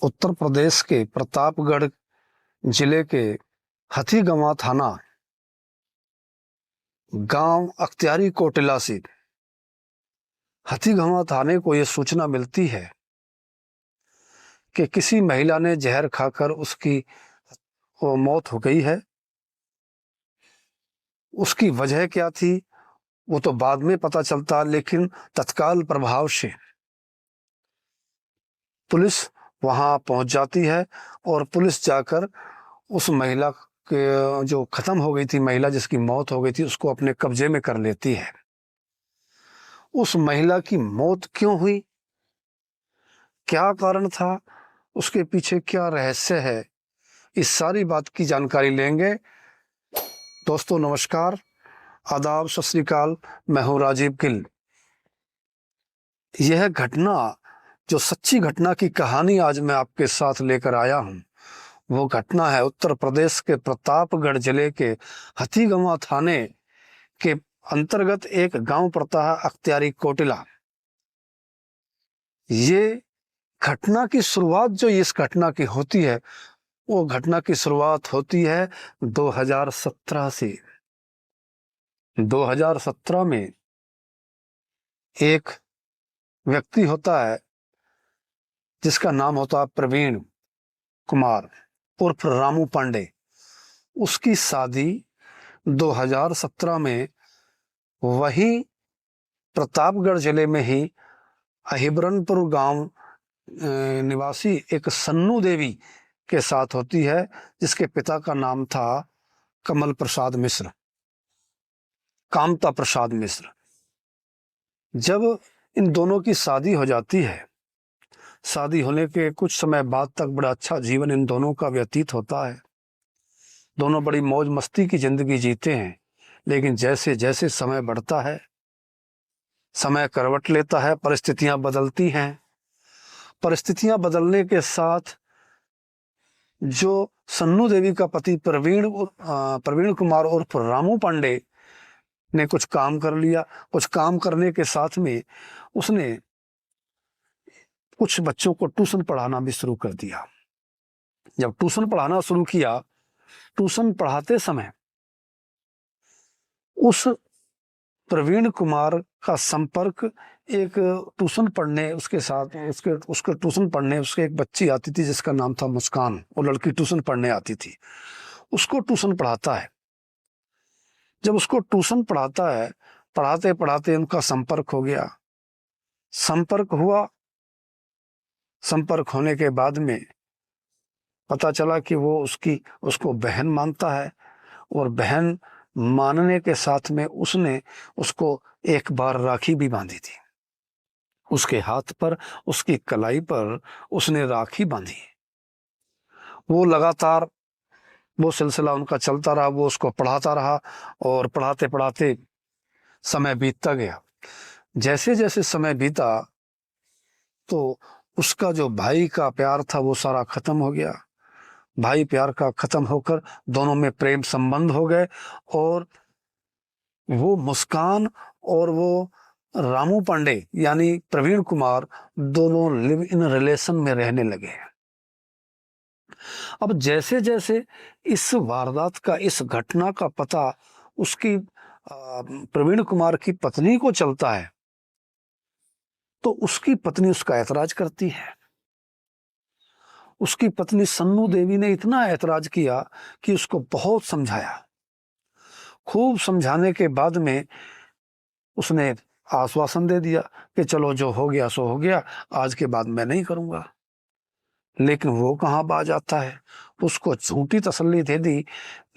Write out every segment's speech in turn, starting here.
उत्तर प्रदेश के प्रतापगढ़ जिले के हथीगवां थाना गांव अख्तियारी कोटिला से हथीगवां थाने को यह सूचना मिलती है कि किसी महिला ने जहर खाकर उसकी मौत हो गई है। उसकी वजह क्या थी वो तो बाद में पता चलता, लेकिन तत्काल प्रभाव से पुलिस वहां पहुंच जाती है और पुलिस जाकर उस महिला के जो खत्म हो गई थी, महिला जिसकी मौत हो गई थी, उसको अपने कब्जे में कर लेती है। उस महिला की मौत क्यों हुई, क्या कारण था, उसके पीछे क्या रहस्य है, इस सारी बात की जानकारी लेंगे। दोस्तों नमस्कार, आदाब, सत श्री अकाल। मैं हूं राजीव गिल। यह घटना, जो सच्ची घटना की कहानी आज मैं आपके साथ लेकर आया हूं, वो घटना है उत्तर प्रदेश के प्रतापगढ़ जिले के हथीगवां थाने के अंतर्गत एक गांव पड़ता है अख्तियारी कोटिला। ये घटना की शुरुआत जो इस घटना की होती है, वो घटना की शुरुआत होती है 2017 से। 2017 में एक व्यक्ति होता है जिसका नाम होता है प्रवीण कुमार उर्फ रामू पांडे। उसकी शादी 2017 में वही प्रतापगढ़ जिले में ही अहिबरनपुर गांव निवासी एक सन्नू देवी के साथ होती है, जिसके पिता का नाम था कमल प्रसाद मिश्र, कामता प्रसाद मिश्र। जब इन दोनों की शादी हो जाती है, शादी होने के कुछ समय बाद तक बड़ा अच्छा जीवन इन दोनों का व्यतीत होता है। दोनों बड़ी मौज मस्ती की जिंदगी जीते हैं। लेकिन जैसे जैसे समय बढ़ता है, समय करवट लेता है, परिस्थितियां बदलती हैं। परिस्थितियां बदलने के साथ जो सन्नू देवी का पति प्रवीण कुमार उर्फ रामू पांडे ने कुछ काम कर लिया। कुछ काम करने के साथ में उसने कुछ बच्चों को ट्यूशन पढ़ाना भी शुरू कर दिया। जब ट्यूशन पढ़ाना शुरू किया, ट्यूशन पढ़ाते समय उस प्रवीण कुमार का संपर्क एक ट्यूशन पढ़ने उसके साथ उसके ट्यूशन पढ़ने उसके एक बच्ची आती थी जिसका नाम था मुस्कान। वो लड़की ट्यूशन पढ़ने आती थी, उसको ट्यूशन पढ़ाता है। जब उसको ट्यूशन पढ़ाता है, पढ़ाते पढ़ाते उनका संपर्क हो गया। संपर्क हुआ, संपर्क होने के बाद में पता चला कि वो उसको बहन मानता है, और बहन मानने के साथ में उसने उसको एक बार राखी भी बांधी थी। उसके हाथ पर, उसकी कलाई पर उसने राखी बांधी। वो लगातार वो सिलसिला उनका चलता रहा, वो उसको पढ़ाता रहा और पढ़ाते पढ़ाते समय बीतता गया। जैसे जैसे समय बीता तो उसका जो भाई का प्यार था वो सारा खत्म हो गया। भाई प्यार का खत्म होकर दोनों में प्रेम संबंध हो गए, और वो मुस्कान और वो रामू पांडे यानी प्रवीण कुमार दोनों लिव इन रिलेशन में रहने लगे। अब जैसे जैसे इस वारदात का, इस घटना का पता उसकी प्रवीण कुमार की पत्नी को चलता है, तो उसकी पत्नी उसका ऐतराज करती है। उसकी पत्नी सन्नू देवी ने इतना ऐतराज किया कि उसको बहुत समझाया। खूब समझाने के बाद में उसने आश्वासन दे दिया कि चलो जो हो गया सो हो गया, आज के बाद मैं नहीं करूंगा। लेकिन वो कहाँ बाज आता है, उसको झूठी तसल्ली दे दी,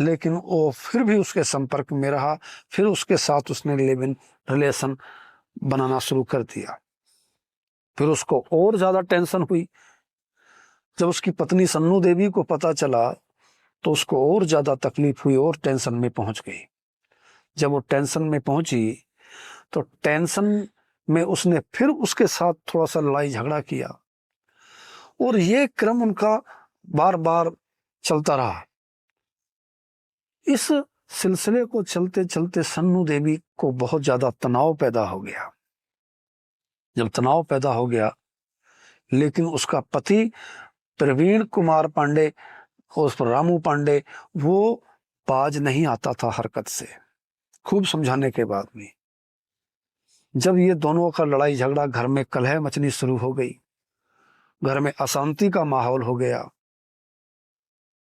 लेकिन वो फिर भी उसके संपर्क में रहा। फिर उसके साथ उसने लिव इन रिलेशन बनाना शुरू कर दिया। फिर उसको और ज्यादा टेंशन हुई। जब उसकी पत्नी सन्नू देवी को पता चला तो उसको और ज्यादा तकलीफ हुई और टेंशन में पहुंच गई। जब वो टेंशन में पहुंची तो टेंशन में उसने फिर उसके साथ थोड़ा सा लड़ाई झगड़ा किया, और ये क्रम उनका बार बार चलता रहा। इस सिलसिले को चलते चलते सन्नू देवी को बहुत ज्यादा तनाव पैदा हो गया। जब तनाव पैदा हो गया, लेकिन उसका पति प्रवीण कुमार पांडे और उस पर रामू पांडे, वो बाज नहीं आता था हरकत से। खूब समझाने के बाद भी जब ये दोनों का लड़ाई झगड़ा, घर में कलह मचनी शुरू हो गई, घर में अशांति का माहौल हो गया,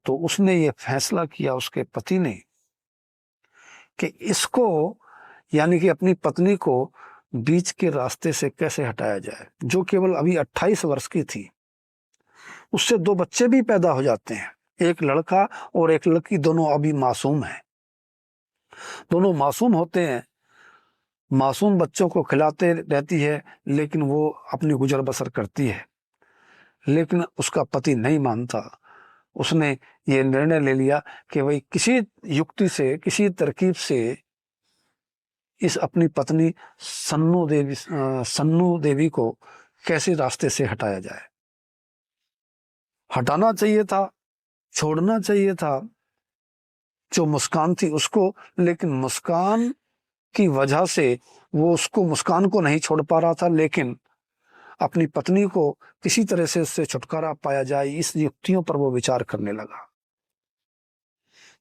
तो उसने ये फैसला किया, उसके पति ने, कि इसको यानी कि अपनी पत्नी को बीच के रास्ते से कैसे हटाया जाए। जो केवल अभी 28 वर्ष की थी, उससे 2 बच्चे भी पैदा हो जाते हैं, एक लड़का और एक लड़की, दोनों अभी मासूम हैं। दोनों मासूम होते हैं, मासूम बच्चों को खिलाते रहती है, लेकिन वो अपनी गुजर बसर करती है। लेकिन उसका पति नहीं मानता। उसने ये निर्णय ले लिया कि भाई किसी युक्ति से, किसी तरकीब से इस अपनी पत्नी सन्नू देवी को कैसे रास्ते से हटाया जाए। हटाना चाहिए था, छोड़ना चाहिए था जो मुस्कान थी उसको, लेकिन मुस्कान की वजह से वो मुस्कान को नहीं छोड़ पा रहा था, लेकिन अपनी पत्नी को किसी तरह से उससे छुटकारा पाया जाए, इस युक्तियों पर वो विचार करने लगा।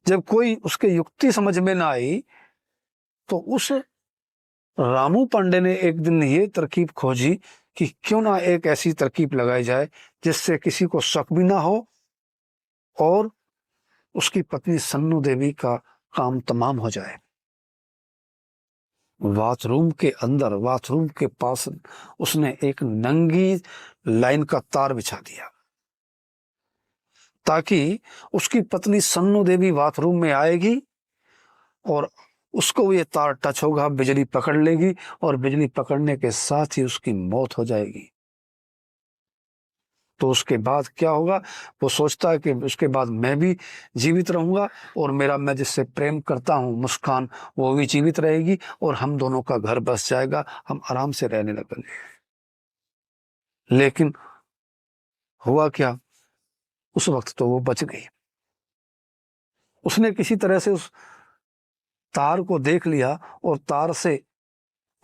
जब कोई उसके युक्ति समझ में ना आई, तो उस रामू पांडे ने एक दिन ये तरकीब खोजी कि क्यों ना एक ऐसी तरकीब लगाई जाए जिससे किसी को शक भी ना हो और उसकी पत्नी सन्नू देवी का काम तमाम हो जाए। बाथरूम के अंदर, बाथरूम के पास उसने एक नंगी लाइन का तार बिछा दिया, ताकि उसकी पत्नी सन्नू देवी बाथरूम में आएगी और उसको ये तार टच होगा, बिजली पकड़ लेगी और बिजली पकड़ने के साथ ही उसकी मौत हो जाएगी। तो उसके बाद क्या होगा, वो सोचता है कि उसके बाद मैं भी जीवित रहूंगा और मैं जिससे प्रेम करता हूं मुस्कान, वो भी जीवित रहेगी और हम दोनों का घर बस जाएगा, हम आराम से रहने लगेंगे। लेकिन हुआ क्या, उस वक्त तो वो बच गई। उसने किसी तरह से उस तार को देख लिया और तार से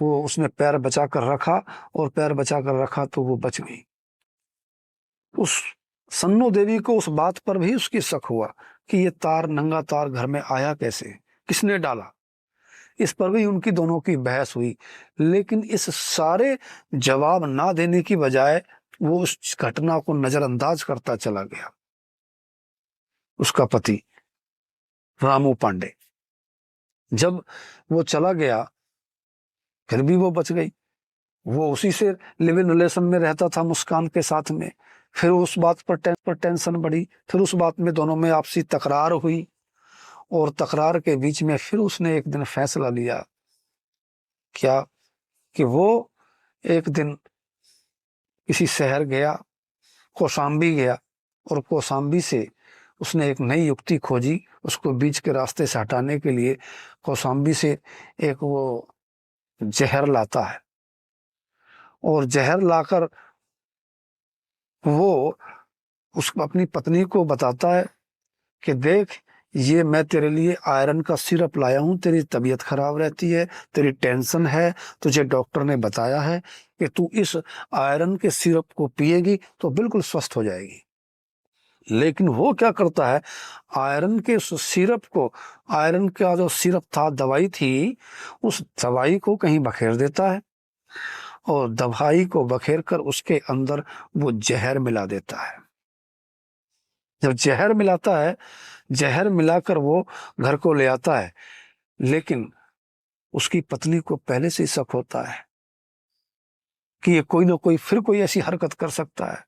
वो उसने पैर बचा कर रखा, और पैर बचा कर रखा तो वो बच गई। उस सन्नू देवी को उस बात पर भी उसकी शक हुआ कि ये तार, नंगा तार घर में आया कैसे, किसने डाला। इस पर भी उनकी दोनों की बहस हुई, लेकिन इस सारे जवाब ना देने की बजाय वो उस घटना को नजरअंदाज करता चला गया। उसका पति रामू पांडे, जब वो चला गया, फिर भी वो बच गई। वो उसी से लिव इन रिलेशन में रहता था मुस्कान के साथ में। फिर उस बात पर टेंशन बढ़ी, फिर उस बात में दोनों में आपसी तकरार हुई, और तकरार के बीच में फिर उसने एक दिन फैसला लिया, क्या, कि वो एक दिन किसी शहर गया, कौशाम्बी गया, और कौशाम्बी से उसने एक नई युक्ति खोजी उसको बीच के रास्ते से हटाने के लिए। कौशाम्बी से एक वो जहर लाता है, और जहर लाकर वो अपनी पत्नी को बताता है कि देख, ये मैं तेरे लिए आयरन का सिरप लाया हूं, तेरी तबीयत खराब रहती है, तेरी टेंशन है, तुझे डॉक्टर ने बताया है कि तू इस आयरन के सिरप को पिएगी तो बिल्कुल स्वस्थ हो जाएगी। लेकिन वो क्या करता है, आयरन के सिरप को, आयरन का जो सिरप था, दवाई थी, उस दवाई को कहीं बखेर देता है, और दवाई को बखेर कर उसके अंदर वो जहर मिला देता है। जब जहर मिलाता है, जहर मिलाकर वो घर को ले आता है, लेकिन उसकी पत्नी को पहले से ही शक होता है कि ये कोई ना कोई फिर कोई ऐसी हरकत कर सकता है।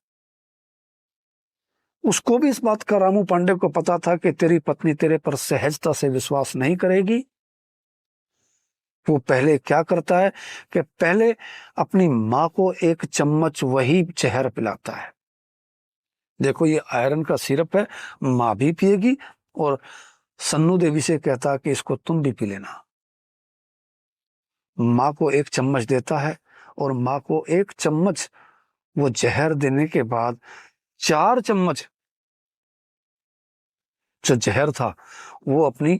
उसको भी इस बात का, रामू पांडे को पता था कि तेरी पत्नी तेरे पर सहजता से विश्वास नहीं करेगी। वो पहले क्या करता है कि पहले अपनी माँ को 1 चम्मच वही जहर पिलाता है। देखो, ये आयरन का सिरप है, माँ भी पिएगी, और सन्नू देवी से कहता है कि इसको तुम भी पी लेना। माँ को 1 चम्मच देता है, और माँ को 1 चम्मच वो जहर देने के बाद 4 चम्मच जो जहर था वो अपनी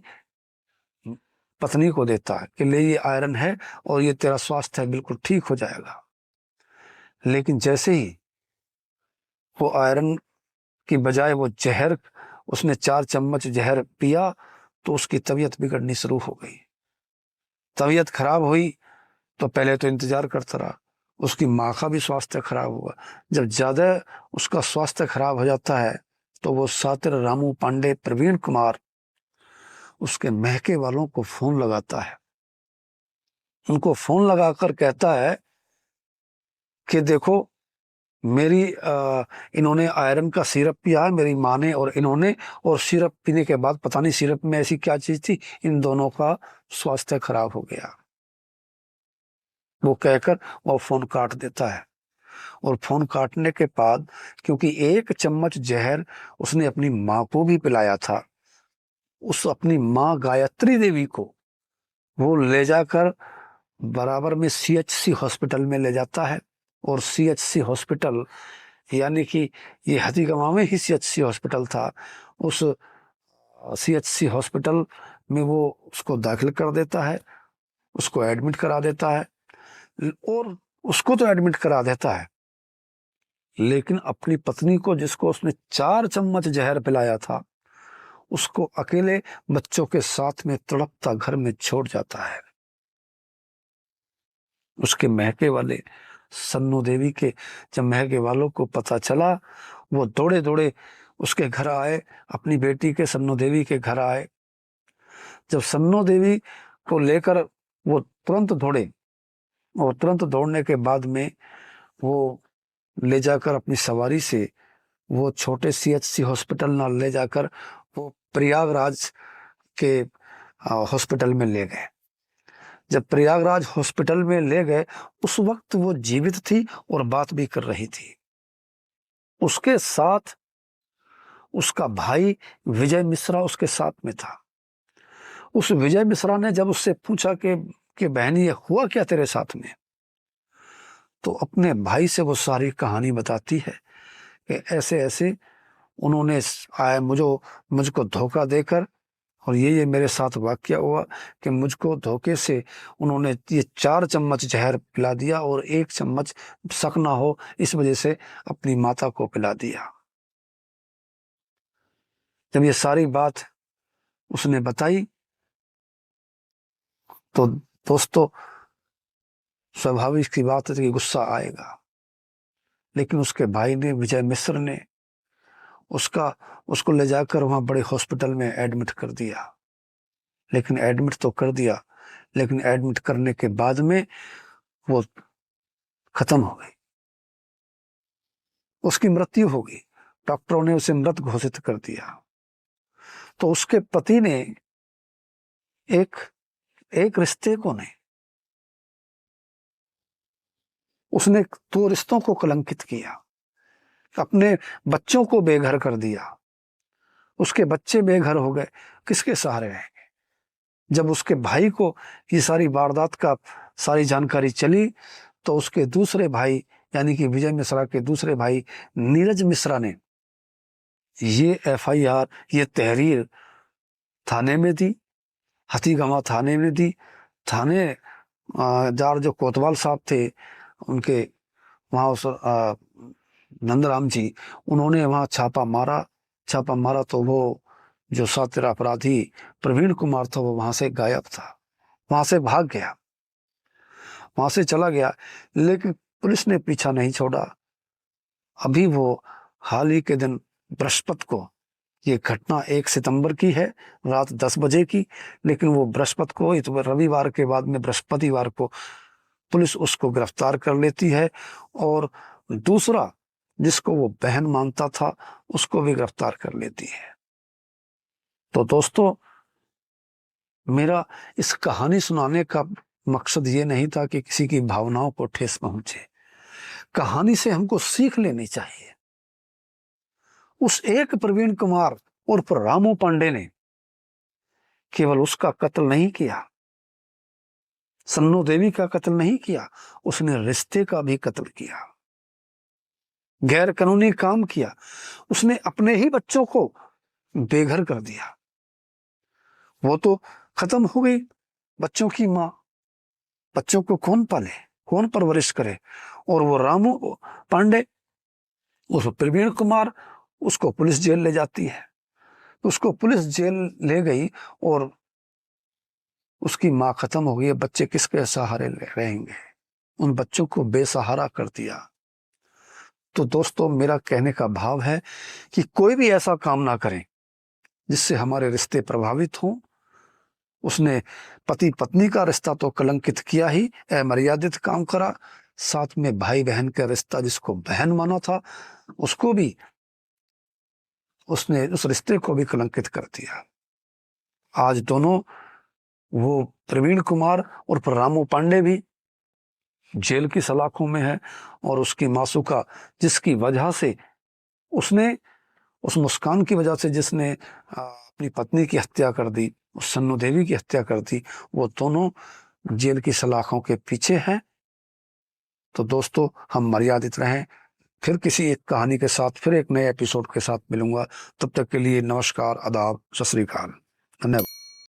पत्नी को देता है कि ले, ये आयरन है और ये तेरा स्वास्थ्य है, बिल्कुल ठीक हो जाएगा। लेकिन जैसे ही वो आयरन कि बजाय वो जहर, उसने 4 चम्मच जहर पिया तो उसकी तबीयत बिगड़नी शुरू हो गई। तबीयत खराब हुई तो पहले तो इंतजार करता रहा, उसकी माँ का भी स्वास्थ्य खराब हुआ। जब ज्यादा उसका स्वास्थ्य खराब हो जाता है तो वो सातिर रामू पांडे प्रवीण कुमार उसके महके वालों को फोन लगाता है। उनको फोन लगाकर कहता है कि देखो, मेरी इन्होंने आयरन का सिरप पिया है मेरी माँ ने और इन्होंने, और सिरप पीने के बाद पता नहीं सिरप में ऐसी क्या चीज थी, इन दोनों का स्वास्थ्य खराब हो गया। वो कहकर वो फोन काट देता है। और फोन काटने के बाद, क्योंकि 1 चम्मच जहर उसने अपनी माँ को भी पिलाया था, उस अपनी माँ गायत्री देवी को वो ले जाकर बराबर में सीएचसी हॉस्पिटल में ले जाता है। और सीएचसी हॉस्पिटल, यानी कि ये हथीगमा में ही सीएचसी हॉस्पिटल था, उस सीएचसी हॉस्पिटल में वो उसको दाखिल कर देता है, उसको एडमिट करा देता है। और उसको तो एडमिट करा देता है, लेकिन अपनी पत्नी को, जिसको उसने 4 चम्मच जहर पिलाया था, उसको अकेले बच्चों के साथ में तड़पता घर में छोड़ जाता है। उसके महके वाले सन्नू देवी के, जब महके वालों को पता चला, वो दौड़े दौड़े उसके घर आए, अपनी बेटी के सन्नू देवी के घर आए। जब सन्नू देवी को लेकर वो तुरंत दौड़े, और तुरंत दौड़ने के बाद में वो ले जाकर अपनी सवारी से वो छोटे सीएचसी हॉस्पिटल ना ले जाकर वो प्रयागराज के हॉस्पिटल में ले गए। जब प्रयागराज हॉस्पिटल में ले गए, उस वक्त वो जीवित थी और बात भी कर रही थी। उसके साथ उसका भाई विजय मिश्रा उसके साथ में था। उस विजय मिश्रा ने जब उससे पूछा कि बहन, ये हुआ क्या तेरे साथ में, तो अपने भाई से वो सारी कहानी बताती है कि ऐसे ऐसे उन्होंने आए मुझको धोखा देकर, और ये मेरे साथ वाकया हुआ कि मुझको धोखे से उन्होंने ये 4 चम्मच जहर पिला दिया और 1 चम्मच शक ना हो इस वजह से अपनी माता को पिला दिया। जब ये सारी बात उसने बताई तो दोस्तों, स्वाभाविक की बात है कि गुस्सा आएगा, लेकिन उसके भाई ने, विजय मिश्र ने, उसको ले जाकर वहां बड़े हॉस्पिटल में एडमिट कर दिया। लेकिन एडमिट तो कर दिया, लेकिन एडमिट करने के बाद में वो खत्म हो गई, उसकी मृत्यु हो गई। डॉक्टरों ने उसे मृत घोषित कर दिया। तो उसके पति ने एक एक रिश्ते को नहीं, उसने 2 रिश्तों को कलंकित किया, अपने बच्चों को बेघर कर दिया। उसके बच्चे बेघर हो गए, किसके सहारे रहेंगे? जब उसके भाई को ये सारी वारदात का सारी जानकारी चली, तो उसके दूसरे भाई, यानी कि विजय मिश्रा के दूसरे भाई नीरज मिश्रा ने ये एफआईआर, ये तहरीर थाने में दी, हथीगमा थाने में दी। थाने जार जो कोतवाल साहब थे, उनके वहाँ उस नंदराम जी, उन्होंने वहाँ छापा मारा तो वो जो सातिर अपराधी प्रवीण कुमार था वो वहां से गायब था, वहां से भाग गया, वहां से चला गया। लेकिन पुलिस ने पीछा नहीं छोड़ा। अभी वो हाल ही के दिन बृहस्पति को, ये घटना 1 सितंबर की है, रात 10 बजे की, लेकिन वो बृहस्पति को, तो रविवार के बाद में बृहस्पतिवार को पुलिस उसको गिरफ्तार कर लेती है। और दूसरा, जिसको वो बहन मानता था, उसको भी गिरफ्तार कर लेती है। तो दोस्तों, मेरा इस कहानी सुनाने का मकसद ये नहीं था कि किसी की भावनाओं को ठेस पहुंचे। कहानी से हमको सीख लेनी चाहिए। उस एक प्रवीण कुमार उर्फ रामू पांडे ने केवल उसका कत्ल नहीं किया, सन्नू देवी का कत्ल नहीं किया, उसने रिश्ते का भी कत्ल किया, गैर कानूनी काम किया। उसने अपने ही बच्चों को बेघर कर दिया। वो तो खत्म हो गई बच्चों की माँ, बच्चों को कौन पाले, कौन परवरिश करे? और वो रामू पांडे, उस प्रवीण कुमार उसको पुलिस जेल ले जाती है। उसको पुलिस जेल ले गई और उसकी माँ खत्म हो गई है, बच्चे किसके सहारे रहेंगे? उन बच्चों को बेसहारा कर दिया। तो दोस्तों, मेरा कहने का भाव है कि कोई भी ऐसा काम ना करें जिससे हमारे रिश्ते प्रभावित हों। उसने पति पत्नी का रिश्ता तो कलंकित किया ही, अमर्यादित काम करा, साथ में भाई बहन का रिश्ता जिसको बहन माना था उसको भी, उसने उस रिश्ते को भी कलंकित कर दिया। आज दोनों, वो प्रवीण कुमार और रामू पांडे भी जेल की सलाखों में है, और उसकी मासूका, जिसकी वजह से उसने, उस मुस्कान की वजह से जिसने अपनी पत्नी की हत्या कर दी, उस सन्नू देवी की हत्या कर दी, वो दोनों जेल की सलाखों के पीछे हैं। तो दोस्तों, हम मर्यादित रहें। फिर किसी एक कहानी के साथ, फिर एक नए एपिसोड के साथ मिलूंगा। तब तक के लिए नमस्कार, आदाब, सत श्री अकाल, धन्यवाद।